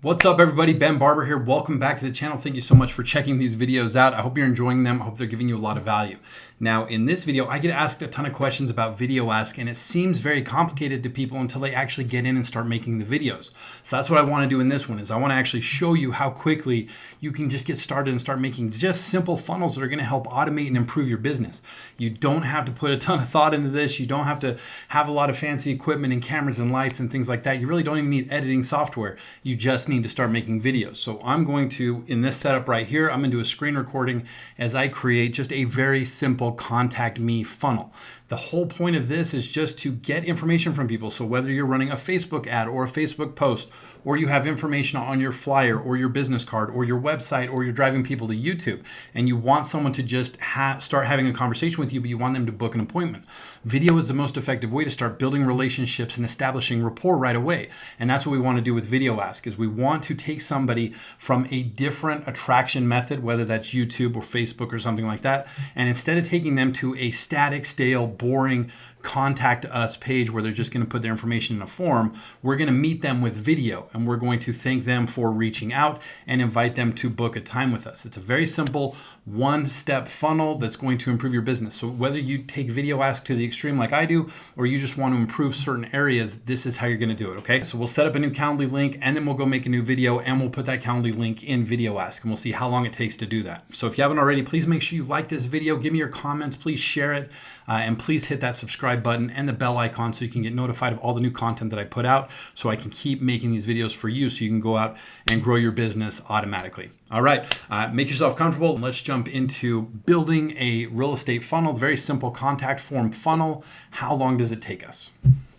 What's up everybody, Ben Barber here. Welcome back to the channel. Thank you so much for checking these videos out. I hope you're enjoying them. I hope they're giving you a lot of value. Now in this video, I get asked a ton of questions about Videoask and it seems very complicated to people until they actually get in and start making the videos. So that's what I want to do in this one is I want to actually show you how quickly you can just get started and start making just simple funnels that are going to help automate and improve your business. You don't have to put a ton of thought into this. You don't have to have a lot of fancy equipment and cameras and lights and things like that. You really don't even need editing software. You just need to start making videos. So I'm going to, in this setup right here, I'm going to do a screen recording as I create just a very simple contact me funnel. The whole point of this is just to get information from people. So whether you're running a Facebook ad or a Facebook post, or you have information on your flyer or your business card or your website, or you're driving people to YouTube and you want someone to just start having a conversation with you, but you want them to book an appointment. Video is the most effective way to start building relationships and establishing rapport right away. And that's what we want to do with Videoask is we want to take somebody from a different attraction method, whether that's YouTube or Facebook or something like that. And instead of taking them to a static, stale, boring contact us page where they're just going to put their information in a form, we're going to meet them with video and we're going to thank them for reaching out and invite them to book a time with us. It's a very simple one-step funnel that's going to improve your business. So whether you take Videoask to the extreme like I do, or you just want to improve certain areas, this is how you're going to do it. Okay. So we'll set up a new Calendly link and then we'll go make a new video and we'll put that Calendly link in Videoask and we'll see how long it takes to do that. So if you haven't already, please make sure you like this video, give me your comments, please share it, and please hit that subscribe button and the bell icon so you can get notified of all the new content that I put out so I can keep making these videos for you so you can go out and grow your business automatically. All right, make yourself comfortable and let's jump into building a real estate funnel, very simple contact form funnel. How long does it take us?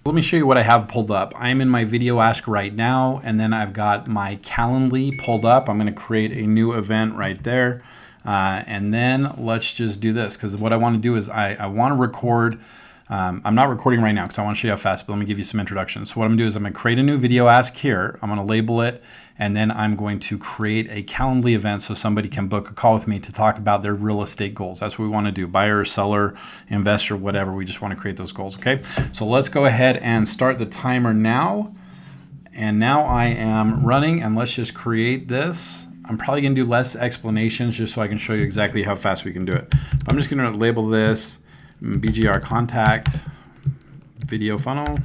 Let me show you what I have pulled up. I'm in my Videoask right now, and then I've got my Calendly pulled up. I'm going to create a new event right there. And then let's just do this because what I want to do is I want to record. I'm not recording right now because I want to show you how fast, but let me give you some introductions. So what I'm going to do is I'm going to create a new Videoask here. I'm going to label it, and then I'm going to create a Calendly event so somebody can book a call with me to talk about their real estate goals. That's what we want to do. Buyer, seller, investor, whatever. We just want to create those goals. Okay. So let's go ahead and start the timer now. And now I am running, and let's just create this. I'm probably going to do less explanations just so I can show you exactly how fast we can do it. But I'm just going to label this BGR contact video funnel.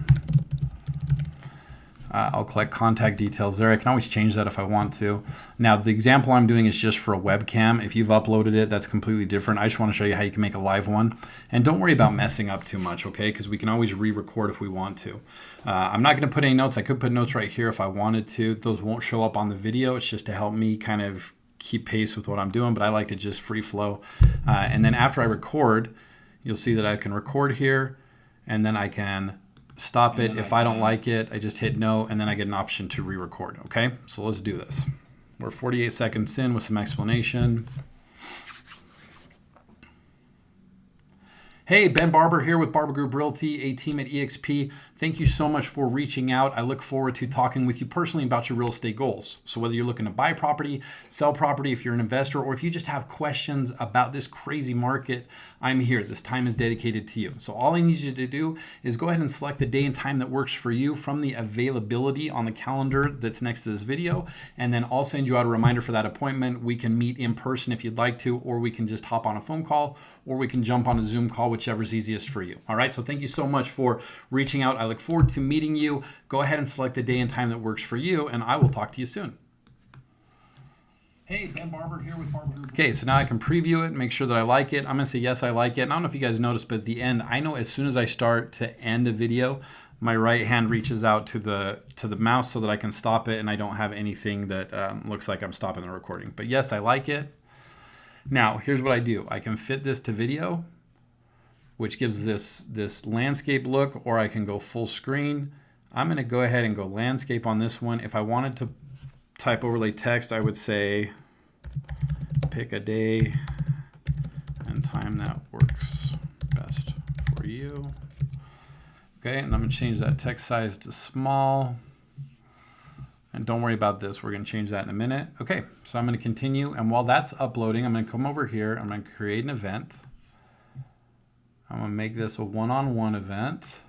I'll collect contact details there. I can always change that if I want to. Now, the example I'm doing is just for a webcam. If you've uploaded it, that's completely different. I just want to show you how you can make a live one. And don't worry about messing up too much, okay? Because we can always re-record if we want to. I'm not going to put any notes. I could put notes right here if I wanted to. Those won't show up on the video. It's just to help me kind of keep pace with what I'm doing, but I like to just free flow. And then after I record, you'll see that I can record here, and then I can stop it. If I don't like it, I just hit no, and then I get an option to re-record. Okay, so let's do this. We're 48 seconds in with some explanation. Hey, Ben Barber here with Barber Group Realty, a team at eXp. Thank you so much for reaching out. I look forward to talking with you personally about your real estate goals. So whether you're looking to buy property, sell property, if you're an investor, or if you just have questions about this crazy market, I'm here. This time is dedicated to you. So all I need you to do is go ahead and select the day and time that works for you from the availability on the calendar that's next to this video. And then I'll send you out a reminder for that appointment. We can meet in person if you'd like to, or we can just hop on a phone call, or we can jump on a Zoom call, whichever's easiest for you. All right, so thank you so much for reaching out. I look forward to meeting you. Go ahead and select the day and time that works for you, and I will talk to you soon. Hey, Ben Barber here with Barber Group. Okay, so now I can preview it, make sure that I like it. I'm gonna say yes, I like it. And I don't know if you guys noticed, but at the end, I know as soon as I start to end a video, my right hand reaches out to the mouse so that I can stop it, and I don't have anything that looks like I'm stopping the recording. But yes, I like it. Now, here's what I do. I can fit this to video, which gives this landscape look, or I can go full screen. I'm going to go ahead and go landscape on this one. If I wanted to type overlay text, I would say pick a day and time that works best for you. Okay, and I'm going to change that text size to small. And don't worry about this. We're going to change that in a minute. Okay, so I'm going to continue. And while that's uploading, I'm going to come over here. I'm going to create an event. I'm going to make this a one-on-one event.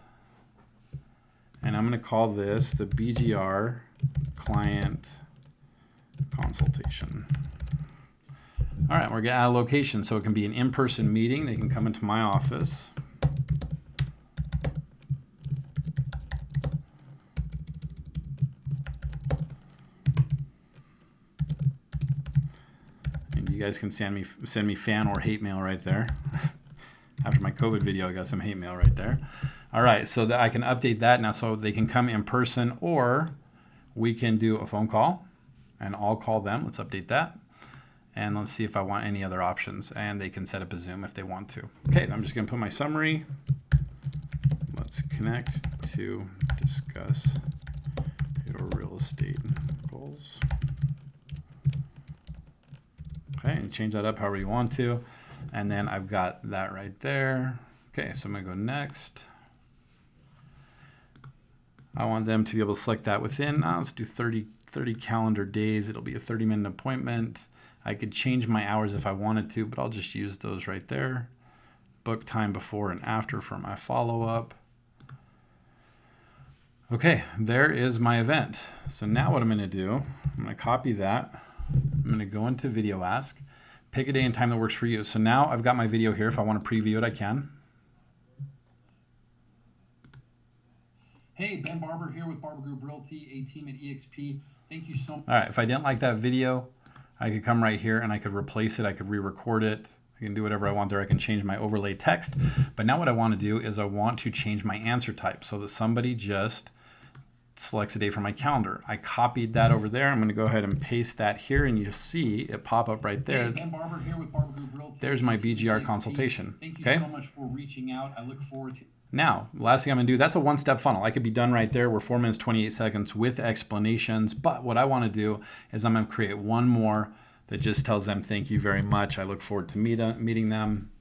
And I'm going to call this the BGR client consultation. All right, we're gonna add a location, so it can be an in-person meeting. They can come into my office. And you guys can send me fan or hate mail right there. After my COVID video, I got some hate mail right there. All right, so that I can update that now so they can come in person, or we can do a phone call and I'll call them. Let's update that. And let's see if I want any other options, and they can set up a Zoom if they want to. Okay, I'm just gonna put my summary. Let's connect to discuss your real estate goals. Okay, and change that up however you want to. And then I've got that right there. Okay, so I'm gonna go next. I want them to be able to select that within, let's do 30 calendar days. It'll be a 30-minute appointment. I could change my hours if I wanted to, but I'll just use those right there. Book time before and after for my follow-up. Okay, there is my event. So now what I'm gonna do, I'm gonna copy that. I'm gonna go into Videoask, pick a day and time that works for you. So now I've got my video here. If I wanna preview it, I can. Hey, Ben Barber here with Barber Group Realty, a team at EXP. Thank you so much. All right, if I didn't like that video, I could come right here and I could replace it. I could re-record it. I can do whatever I want there. I can change my overlay text. But now what I want to do is I want to change my answer type so that somebody just selects a day from my calendar. I copied that over there. I'm going to go ahead and paste that here, and you see it pop up right there. Hey, Ben Barber here with Barber Group Realty. There's my BGR consultation. Thank you okay? so much for reaching out. I look forward to. Now, last thing I'm gonna do, that's a one-step funnel. I could be done right there. We're 4 minutes, 28 seconds with explanations. But what I wanna do is I'm gonna create one more that just tells them thank you very much. I look forward to meeting them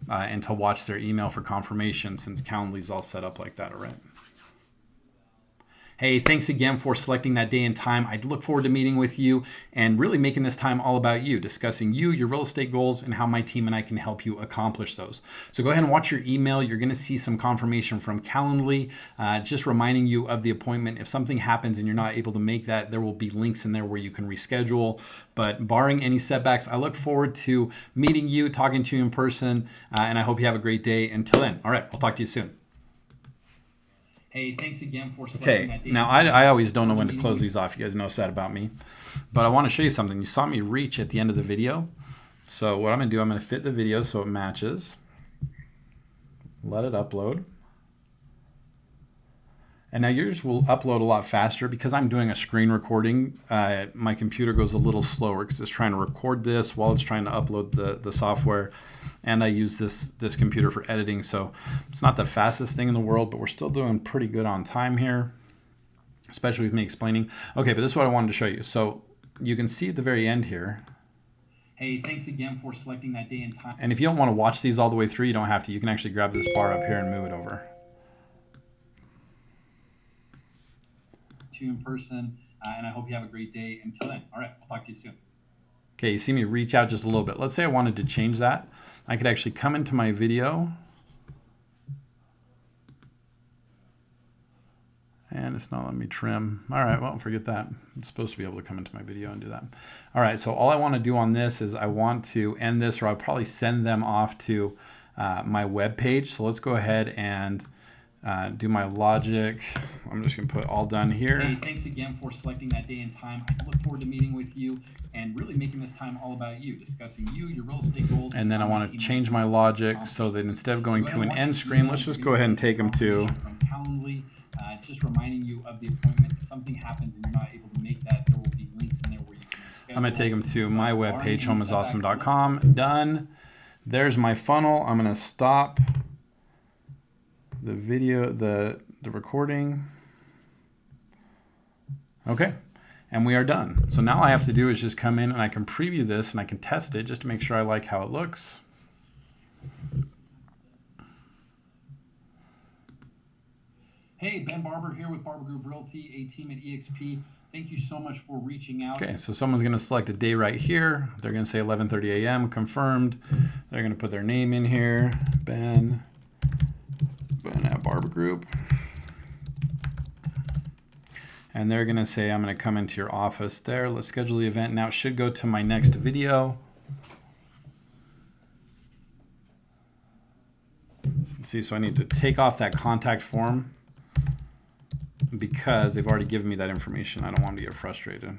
and to watch their email for confirmation, since Calendly's all set up like that, all right? Hey, thanks again for selecting that day and time. I look forward to meeting with you and really making this time all about you, discussing you, your real estate goals, and how my team and I can help you accomplish those. So go ahead and watch your email. You're gonna see some confirmation from Calendly, just reminding you of the appointment. If something happens and you're not able to make that, there will be links in there where you can reschedule. But barring any setbacks, I look forward to meeting you, talking to you in person, and I hope you have a great day. Until then, all right, I'll talk to you soon. Hey, thanks again for selecting that Okay, day. now I always don't know when to close these off. You guys know that about me. But I want to show you something. You saw me reach at the end of the video. So what I'm going to do, I'm going to fit the video so it matches. Let it upload. And now yours will upload a lot faster because I'm doing a screen recording. My computer goes a little slower because it's trying to record this while it's trying to upload the software. And I use this computer for editing, so it's not the fastest thing in the world, but we're still doing pretty good on time here, especially with me explaining. Okay, but this is what I wanted to show you. So you can see at the very end here. Hey, thanks again for selecting that day and time. And if you don't want to watch these all the way through, you don't have to. You can actually grab this bar up here and move it over. To you in person, and I hope you have a great day. Until then, all right, I'll talk to you soon. Okay, you see me reach out just a little bit. Let's say I wanted to change that. I could actually come into my video. And it's not letting me trim. All right, well, forget that. It's supposed to be able to come into my video and do that. All right, so all I want to do on this is I want to end this, or I'll probably send them off to my web page. So let's go ahead and do my logic. I'm just gonna put all done here. Hey, thanks again for selecting that day and time. I look forward to meeting with you and really making this time all about you, discussing you, your real estate goals. And then I want to change my logic so that instead of going to an end screen, let's just go ahead and take them to. From Calendly, just reminding you of the appointment. If something happens and you're not able to make that, there will be links in there where you can schedule. I'm gonna take them to my webpage, homeisawesome.com. Done. There's my funnel. I'm gonna stop the video, the recording. Okay, and we are done. So now all I have to do is just come in and I can preview this and I can test it just to make sure I like how it looks. Hey, Ben Barber here with Barber Group Realty, a team at EXP. Thank you so much for reaching out. Okay, so someone's gonna select a day right here. They're gonna say 11:30 a.m. confirmed. They're gonna put their name in here, Ben at Barber Group. And they're going to say, I'm going to come into your office there. Let's schedule the event. Now it should go to my next video. Let's see, so I need to take off that contact form because they've already given me that information. I don't want them to get frustrated.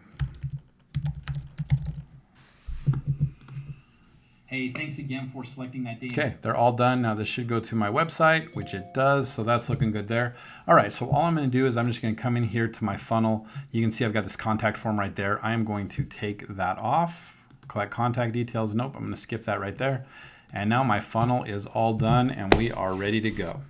Hey, thanks again for selecting that day. Okay, they're all done. Now this should go to my website, which it does. So that's looking good there. All right, so all I'm going to do is I'm just going to come in here to my funnel. You can see I've got this contact form right there. I am going to take that off, collect contact details. Nope, I'm going to skip that right there. And now my funnel is all done and we are ready to go.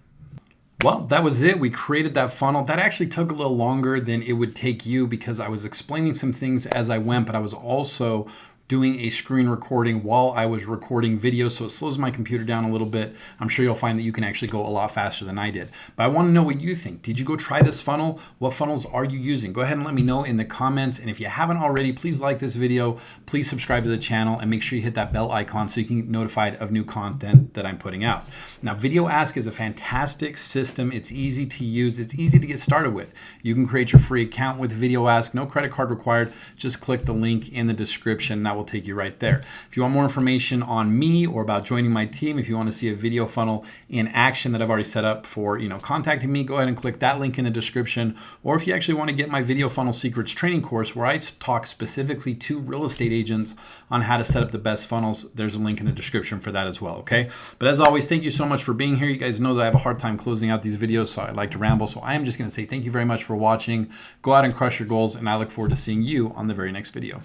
Well, that was it. We created that funnel. That actually took a little longer than it would take you because I was explaining some things as I went, but I was also doing a screen recording while I was recording video, so it slows my computer down a little bit. I'm sure you'll find that you can actually go a lot faster than I did. But I want to know what you think. Did you go try this funnel? What funnels are you using? Go ahead and let me know in the comments. And if you haven't already, please like this video, please subscribe to the channel, and make sure you hit that bell icon so you can get notified of new content that I'm putting out. Now, Videoask is a fantastic system. It's easy to use. It's easy to get started with. You can create your free account with Videoask. No credit card required. Just click the link in the description. That will take you right there. If you want more information on me or about joining my team, if you want to see a video funnel in action that I've already set up for, contacting me, go ahead and click that link in the description. Or if you actually want to get my Video Funnel Secrets training course where I talk specifically to real estate agents on how to set up the best funnels, there's a link in the description for that as well, okay? But as always, thank you so much for being here. You guys know that I have a hard time closing out these videos, so I like to ramble. So I am just going to say thank you very much for watching. Go out and crush your goals, and I look forward to seeing you on the very next video.